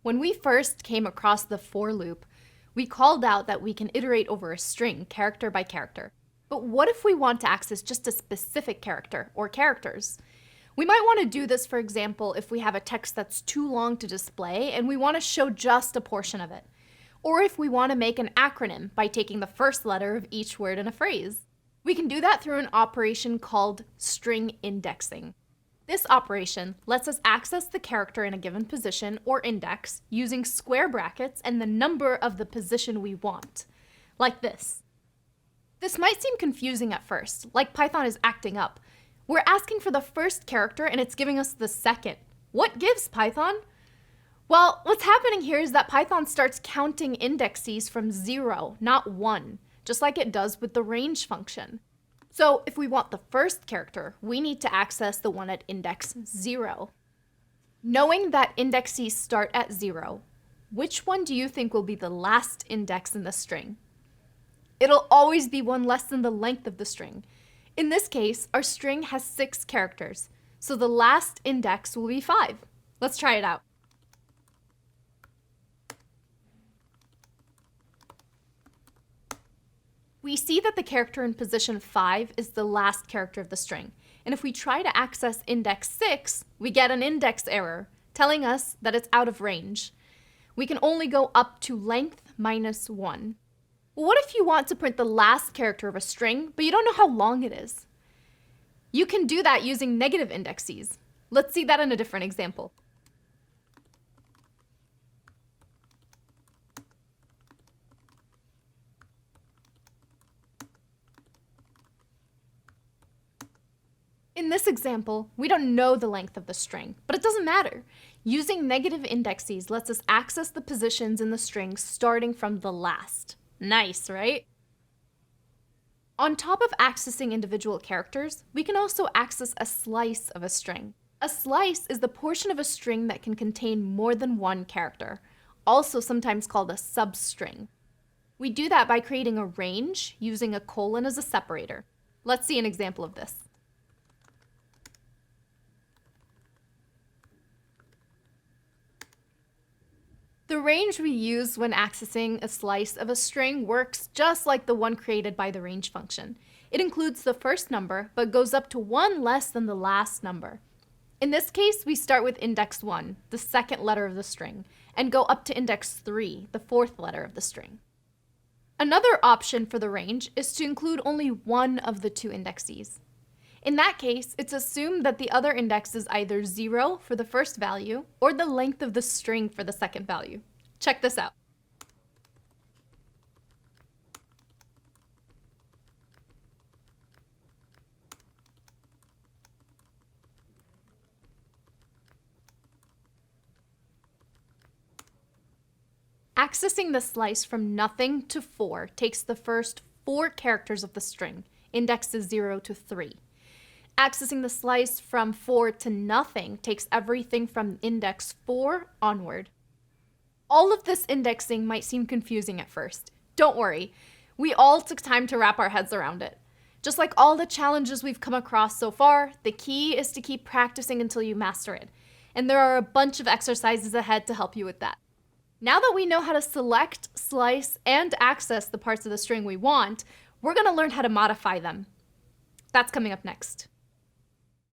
When we first came across the for loop, we called out that we can iterate over a string, character by character. But what if we want to access just a specific character or characters? We might want to do this, for example, if we have a text that's too long to display and we want to show just a portion of it. Or if we want to make an acronym by taking the first letter of each word in a phrase. We can do that through an operation called string indexing. This operation lets us access the character in a given position or index using square brackets and the number of the position we want, like this. This might seem confusing at first, like Python is acting up. We're asking for the first character and it's giving us the second. What gives, Python? Well, what's happening here is that Python starts counting indexes from 0, not 1, just like it does with the range function. So if we want the first character, we need to access the one at index 0. Knowing that indexes start at 0, which one do you think will be the last index in the string? It'll always be one less than the length of the string. In this case, our string has 6 characters, so the last index will be 5. Let's try it out. We see that the character in position 5 is the last character of the string. And if we try to access index 6, we get an index error, telling us that it's out of range. We can only go up to length minus 1. Well, what if you want to print the last character of a string, but you don't know how long it is? You can do that using negative indexes. Let's see that in a different example. In this example, we don't know the length of the string, but it doesn't matter. Using negative indexes lets us access the positions in the string starting from the last. Nice, right? On top of accessing individual characters, we can also access a slice of a string. A slice is the portion of a string that can contain more than one character, also sometimes called a substring. We do that by creating a range using a colon as a separator. Let's see an example of this. The range we use when accessing a slice of a string works just like the one created by the range function. It includes the first number, but goes up to 1 less than the last number. In this case, we start with index 1, the second letter of the string, and go up to index 3, the fourth letter of the string. Another option for the range is to include only one of the two indexes. In that case, it's assumed that the other index is either 0 for the first value or the length of the string for the second value. Check this out. Accessing the slice from nothing to 4 takes the first 4 characters of the string, indexes 0 to 3. Accessing the slice from 4 to nothing takes everything from index 4 onward. All of this indexing might seem confusing at first. Don't worry, we all took time to wrap our heads around it. Just like all the challenges we've come across so far, the key is to keep practicing until you master it. And there are a bunch of exercises ahead to help you with that. Now that we know how to select, slice, and access the parts of the string we want, we're going to learn how to modify them. That's coming up next.